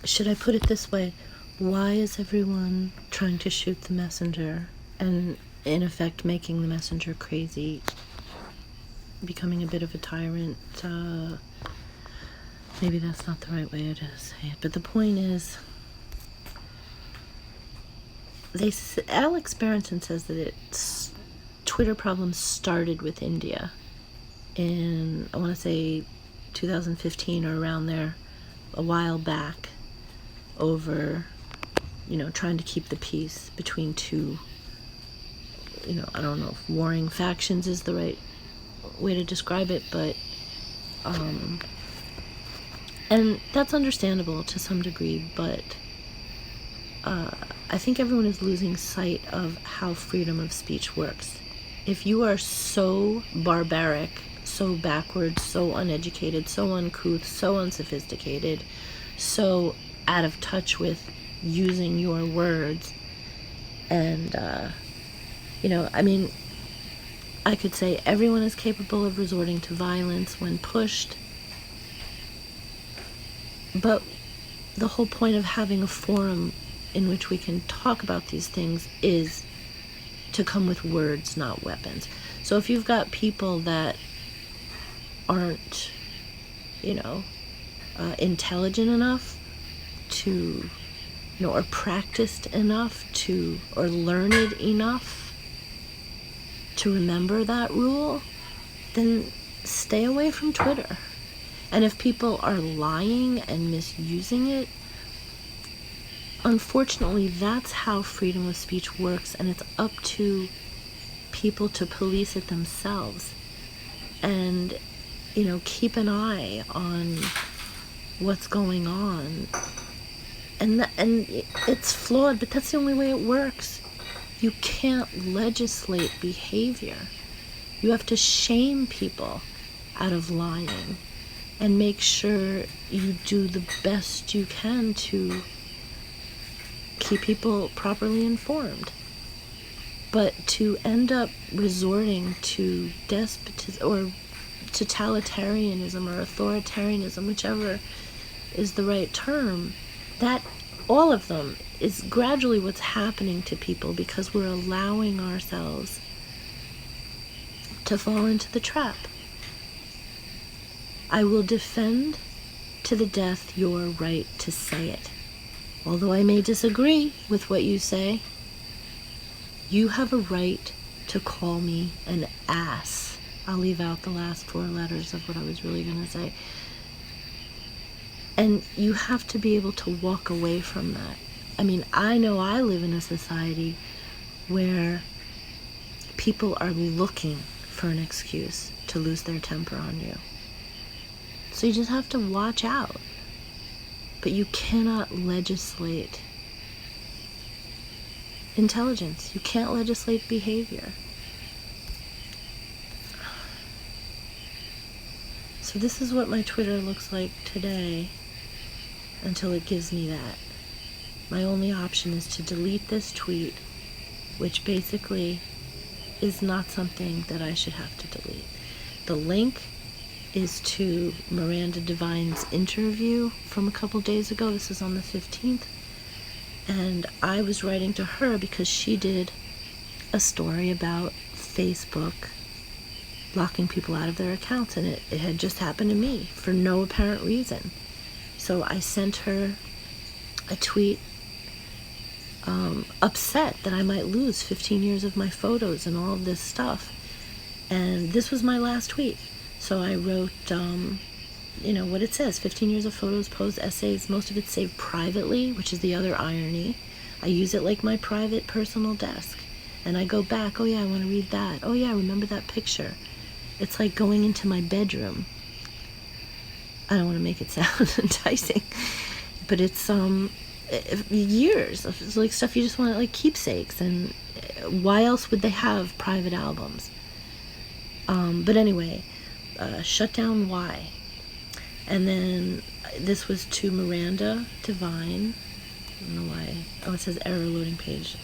should I put it this way? Why is everyone trying to shoot the messenger and, in effect, making the messenger crazy, becoming a bit of a tyrant? Maybe that's not the right way to say it, but the point is, Alex Berenson says that Twitter problems started with India in, I want to say, 2015 or around there, a while back, over, trying to keep the peace between two, I don't know if warring factions is the right way to describe it, but, and that's understandable to some degree, but I think everyone is losing sight of how freedom of speech works. If you are so barbaric, so backwards, so uneducated, so uncouth, so unsophisticated, so out of touch with using your words, and, I could say everyone is capable of resorting to violence when pushed, but the whole point of having a forum in which we can talk about these things is to come with words, not weapons. So if you've got people that aren't, intelligent enough to, or practiced enough to, or learned enough to remember that rule, then stay away from Twitter. And if people are lying and misusing it, unfortunately, that's how freedom of speech works, and it's up to people to police it themselves. And, keep an eye on what's going on. And it's flawed, but that's the only way it works. You can't legislate behavior. You have to shame people out of lying and make sure you do the best you can to keep people properly informed. But to end up resorting to despotism or totalitarianism or authoritarianism, whichever is the right term, that all of them is gradually what's happening to people because we're allowing ourselves to fall into the trap. I will defend to the death your right to say it. Although I may disagree with what you say, you have a right to call me an ass. I'll leave out the last 4 letters of what I was really going to say. And you have to be able to walk away from that. I know I live in a society where people are looking for an excuse to lose their temper on you. So you just have to watch out. But you cannot legislate intelligence. You can't legislate behavior. So this is what my Twitter looks like today until it gives me that. My only option is to delete this tweet, which basically is not something that I should have to delete. The link is to Miranda Devine's interview from a couple days ago. This is on the 15th. And I was writing to her because she did a story about Facebook locking people out of their accounts, and it had just happened to me for no apparent reason. So I sent her a tweet upset that I might lose 15 years of my photos and all of this stuff. And this was my last tweet. So I wrote, what it says, 15 years of photos, posts, essays, most of it saved privately, which is the other irony. I use it like my private personal desk. And I go back, oh yeah, I want to read that. Oh yeah, remember that picture. It's like going into my bedroom. I don't want to make it sound enticing, but it's years of like stuff you just want, like keepsakes. And why else would they have private albums? But anyway, shut down why. And then this was to Miranda Devine. I don't know why. Oh, it says error loading page.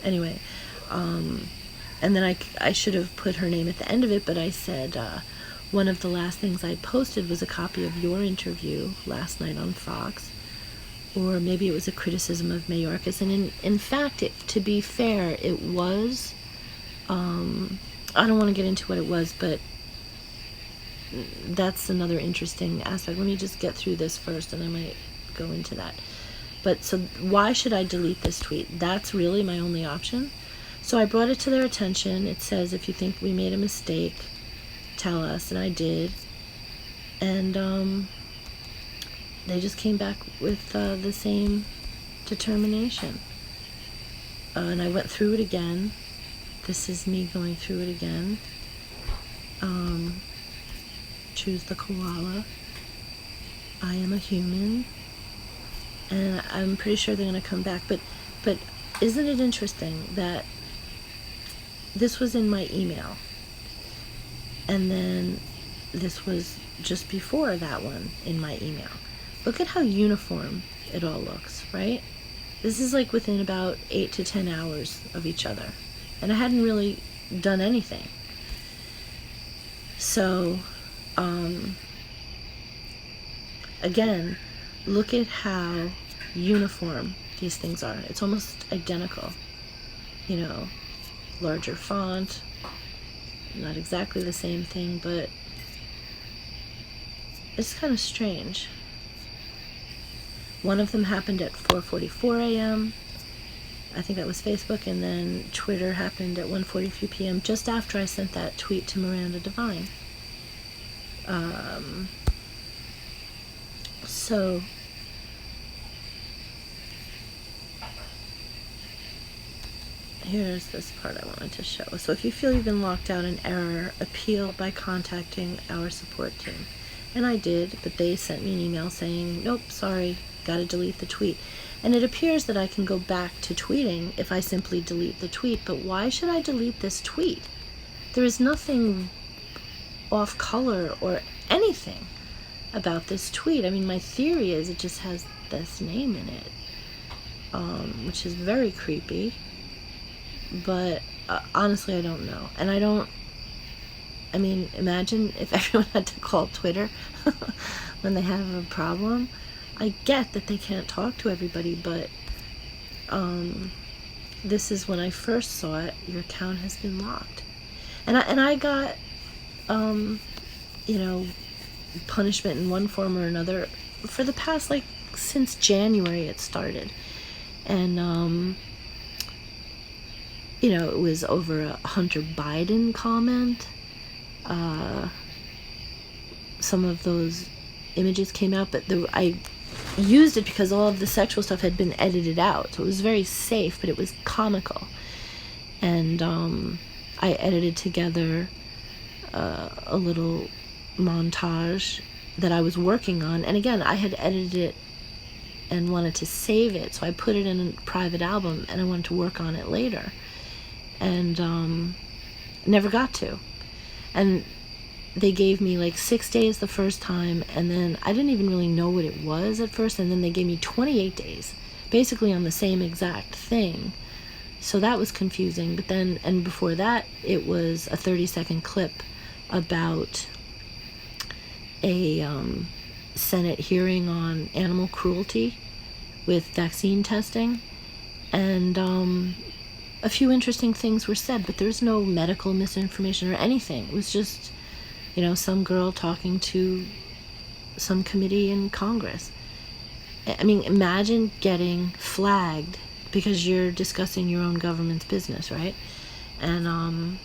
Anyway, and then I should have put her name at the end of it, but I said one of the last things I posted was a copy of your interview last night on Fox, or maybe it was a criticism of Mayorkas. And in fact, to be fair, it was, I don't want to get into what it was, but that's another interesting aspect. Let me just get through this first, and I might go into that. But so why should I delete this tweet? That's really my only option. So I brought it to their attention. It says, if you think we made a mistake, tell us. And I did. And they just came back with the same determination. And I went through it again. This is me going through it again. Choose the koala. I am a human. And I'm pretty sure they're going to come back. But isn't it interesting that this was in my email, and then this was just before that one in my email? Look at how uniform it all looks, right? This is like within about 8 to 10 hours of each other, and I hadn't really done anything. So again, look at how uniform these things are. It's almost identical, larger font, not exactly the same thing, but it's kind of strange. One of them happened at 4:44 a.m. I think that was Facebook, and then Twitter happened at 1:43 p.m. just after I sent that tweet to Miranda Devine. So here's this part I wanted to show. So if you feel you've been locked out in error, appeal by contacting our support team. And I did, but they sent me an email saying, nope, sorry, gotta delete the tweet. And it appears that I can go back to tweeting if I simply delete the tweet. But why should I delete this tweet? There is nothing off color or anything about this tweet. I mean, my theory is it just has this name in it, which is very creepy. But honestly, I don't know. And I mean, imagine if everyone had to call Twitter when they have a problem. I get that they can't talk to everybody, but this is when I first saw it. Your account has been locked. And I got, punishment in one form or another for the past, since January it started. And, it was over a Hunter Biden comment. Some of those images came out, but I used it because all of the sexual stuff had been edited out. So it was very safe, but it was comical. And I edited together a little montage that I was working on. And again, I had edited it and wanted to save it, so I put it in a private album, and I wanted to work on it later. And never got to. And they gave me 6 days the first time, and then I didn't even really know what it was at first, and then they gave me 28 days, basically on the same exact thing. So that was confusing. But then, and before that, it was a 30-second clip about a Senate hearing on animal cruelty with vaccine testing, and a few interesting things were said, but there's no medical misinformation or anything. It was just, some girl talking to some committee in Congress. I mean, imagine getting flagged because you're discussing your own government's business, right? And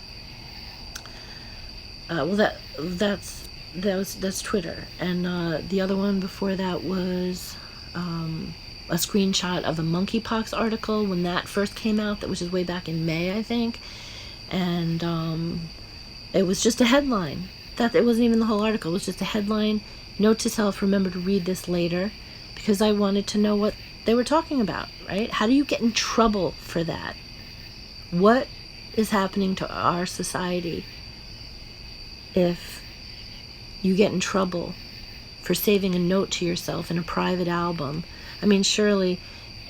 that's Twitter. And the other one before that was a screenshot of a monkeypox article when that first came out, that was just way back in May, I think. And it was just a headline. That it wasn't even the whole article. It was just a headline. Note to self, remember to read this later, because I wanted to know what they were talking about, right? How do you get in trouble for that? What is happening to our society if you get in trouble for saving a note to yourself in a private album? I mean, surely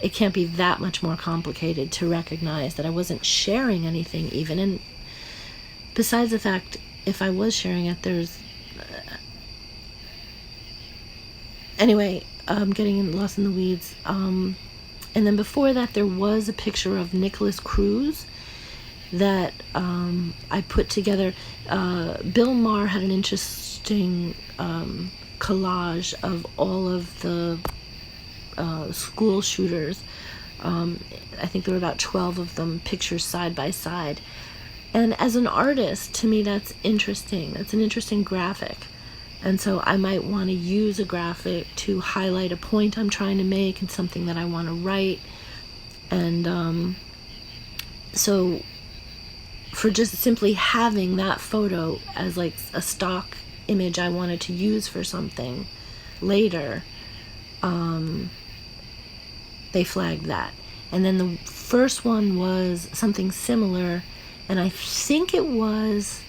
it can't be that much more complicated to recognize that I wasn't sharing anything even. And besides the fact, if I was sharing it, there's... Anyway, getting lost in the weeds. And then before that, there was a picture of Nicholas Cruz that I put together. Bill Maher had an interesting collage of all of the school shooters. I think there were about 12 of them, pictures side by side. And as an artist, to me, that's interesting. That's an interesting graphic. And so I might want to use a graphic to highlight a point I'm trying to make and something that I want to write. And so for just simply having that photo as like a stock image I wanted to use for something later, they flagged that. And then the first one was something similar, and I think it was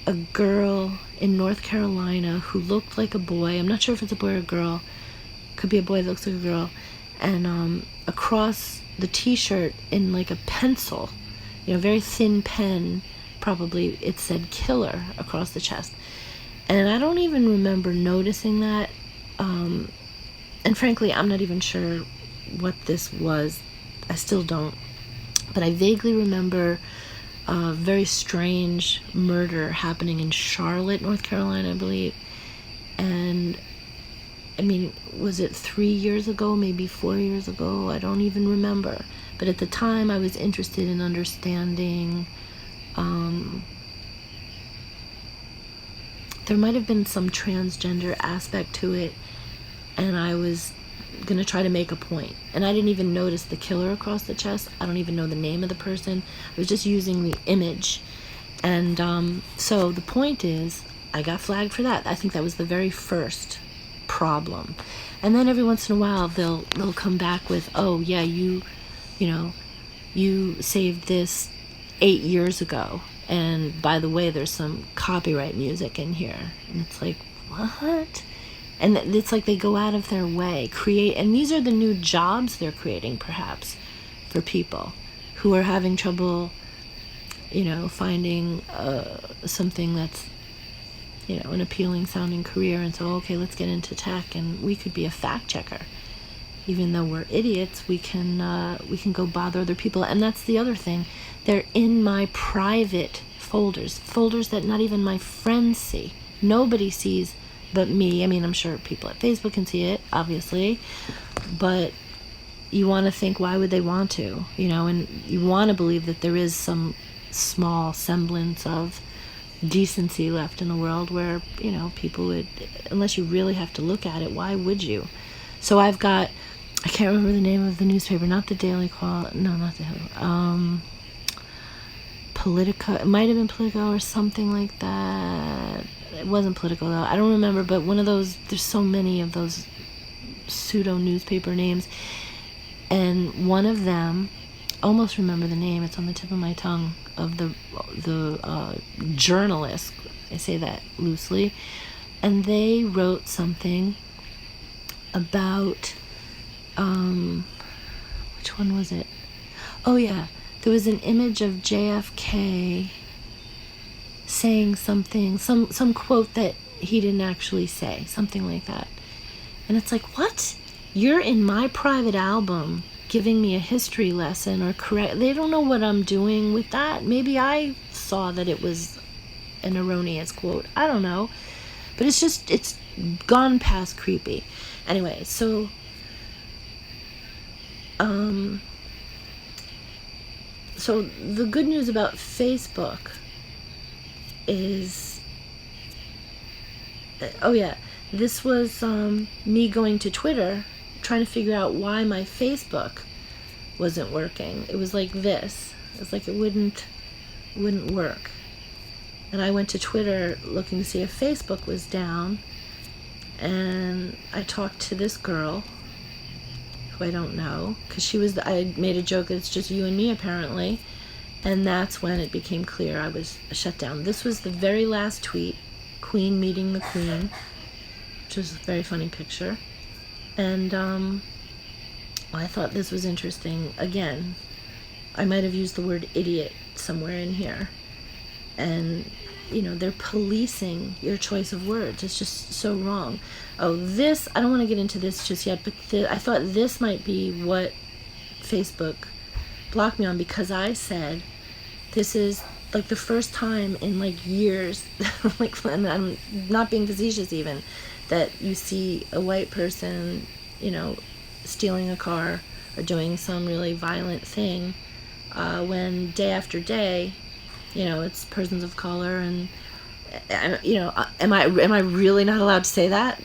a girl in North Carolina who looked like a boy. I'm not sure if it's a boy or a girl. Could be a boy that looks like a girl. And across the t-shirt in like a pencil, very thin pen, probably, it said killer across the chest. And I don't even remember noticing that. And frankly, I'm not even sure what this was. I still don't. But I vaguely remember a very strange murder happening in Charlotte, North Carolina, I believe. And I mean, was it 3 years ago, maybe 4 years ago? I don't even remember. But at the time, I was interested in understanding. There might have been some transgender aspect to it, and I was going to try to make a point. And I didn't even notice the killer across the chest. I don't even know the name of the person. I was just using the image. And so the point is, I got flagged for that. I think that was the very first problem. And then every once in a while, they'll come back with, oh, yeah, you saved this 8 years ago. And by the way, there's some copyright music in here. And it's like, what? And it's like they go out of their way, create, and these are the new jobs they're creating, perhaps, for people who are having trouble, finding something that's, an appealing sounding career. And so, okay, let's get into tech, and we could be a fact checker. Even though we're idiots, we can go bother other people. And that's the other thing. They're in my private folders that not even my friends see. Nobody sees but me. I mean, I'm sure people at Facebook can see it, obviously, but you want to think, why would they want to? And you want to believe that there is some small semblance of decency left in the world where, people would, unless you really have to look at it, why would you? So I can't remember the name of the newspaper, not the Daily Call, no, not the Politico, it might have been Politico or something like that. It wasn't Politico though, I don't remember, but one of those, there's so many of those pseudo newspaper names, and one of them, almost remember the name, it's on the tip of my tongue, of the journalist, I say that loosely, and they wrote something about, which one was it? Oh yeah, there was an image of JFK saying something, some quote that he didn't actually say, something like that. And it's like, what? You're in my private album giving me a history lesson or correct. They don't know what I'm doing with that. Maybe I saw that it was an erroneous quote. I don't know. But it's gone past creepy. Anyway, so so the good news about Facebook is, oh yeah, this was me going to Twitter trying to figure out why my Facebook wasn't working. It was like this. It's like it wouldn't work. And I went to Twitter looking to see if Facebook was down, and I talked to this girl who I don't know, because I made a joke that it's just you and me apparently, and that's when it became clear I was shut down. This was the very last tweet, Queen meeting the Queen, which was a very funny picture. And I thought this was interesting. Again, I might have used the word idiot somewhere in here. And they're policing your choice of words. It's just so wrong. Oh, this, I don't want to get into this just yet, but I thought this might be what Facebook blocked me on, because I said this is like the first time in like years, like, and I'm not being facetious even, that you see a white person, stealing a car or doing some really violent thing, when day after day, it's persons of color. And am I really not allowed to say that,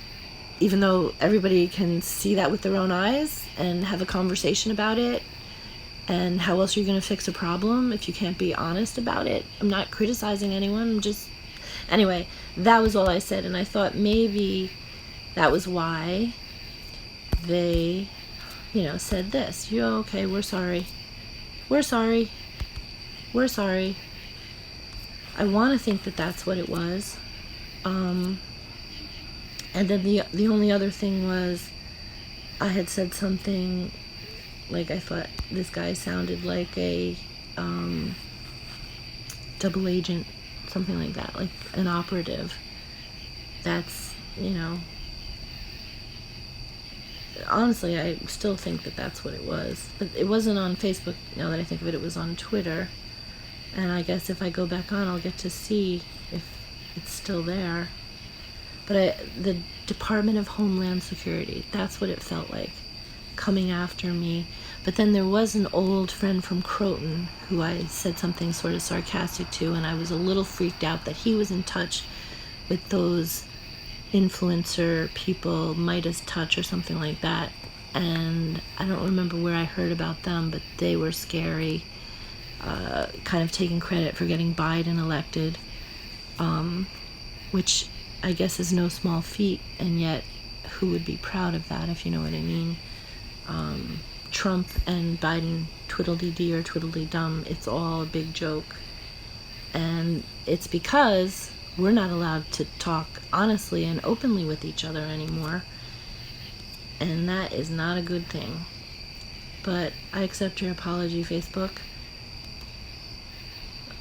even though everybody can see that with their own eyes and have a conversation about it? And how else are you going to fix a problem if you can't be honest about it? I'm not criticizing anyone. Anyway, that was all I said. And I thought maybe that was why they, said this. Okay, we're sorry. We're sorry. We're sorry. I want to think that that's what it was. And then the only other thing was, I had said something like, I thought this guy sounded like a double agent, something like that, like an operative. That's, honestly, I still think that that's what it was. But it wasn't on Facebook, now that I think of it. It was on Twitter. And I guess if I go back on, I'll get to see if it's still there. But the Department of Homeland Security, that's what it felt like, coming after me. But then there was an old friend from Croton who I said something sort of sarcastic to, and I was a little freaked out that he was in touch with those influencer people, Midas Touch or something like that. And I don't remember where I heard about them, but they were scary, kind of taking credit for getting Biden elected, which I guess is no small feat, and yet who would be proud of that, if you know what I mean? Trump and Biden, twiddle-dee-dee or twiddle-dee-dum, it's all a big joke. And it's because we're not allowed to talk honestly and openly with each other anymore. And that is not a good thing. But I accept your apology, Facebook,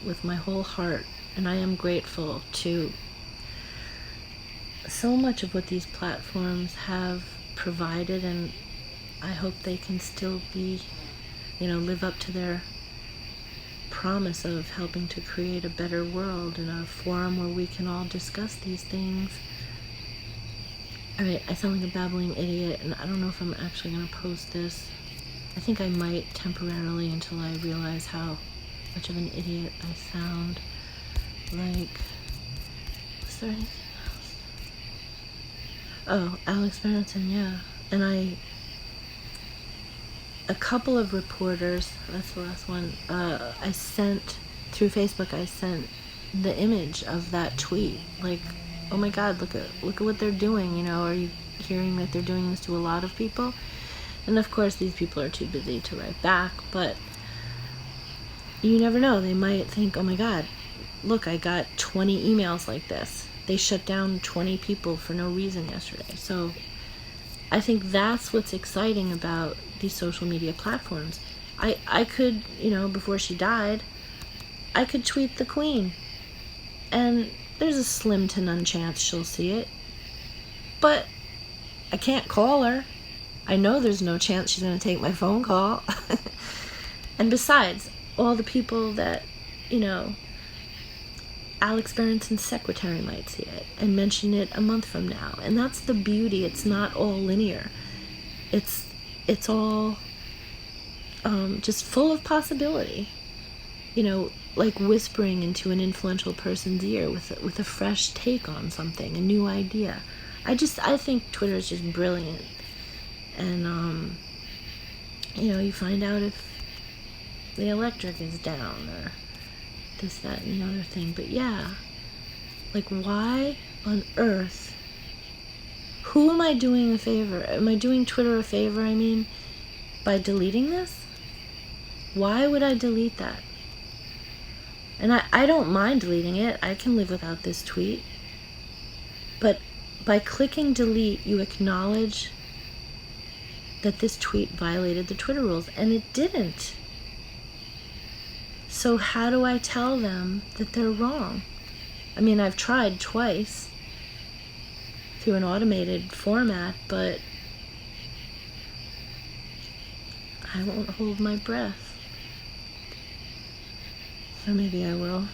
with my whole heart. And I am grateful to so much of what these platforms have provided, and I hope they can still be, live up to their promise of helping to create a better world and a forum where we can all discuss these things. Alright, I sound like a babbling idiot, and I don't know if I'm actually going to post this. I think I might temporarily, until I realize how much of an idiot I sound. Like, was there anything else? Oh, Alex Berenson, yeah. And a couple of reporters, that's the last one, I sent, through Facebook, I sent the image of that tweet. Like, oh my God, look at what they're doing, are you hearing that they're doing this to a lot of people? And of course, these people are too busy to write back, but you never know. They might think, oh my God, look, I got 20 emails like this. They shut down 20 people for no reason yesterday. So I think that's what's exciting about these social media platforms. I could, before she died, I could tweet the Queen, and there's a slim to none chance she'll see it. But I can't call her. I know there's no chance she's going to take my phone call. And besides, all the people that, Alex Berenson's secretary might see it and mention it a month from now. And that's the beauty. It's not all linear. It's all just full of possibility. Like whispering into an influential person's ear with a fresh take on something, a new idea. I think Twitter is just brilliant. And, you find out if the electric is down or this, that, and the other thing. But yeah, like, why on earth, who am I doing a favor? Am I doing Twitter a favor, by deleting this? Why would I delete that? And I don't mind deleting it. I can live without this tweet. But by clicking delete, you acknowledge that this tweet violated the Twitter rules, and it didn't. So how do I tell them that they're wrong? I mean, I've tried twice through an automated format, but I won't hold my breath. Or maybe I will.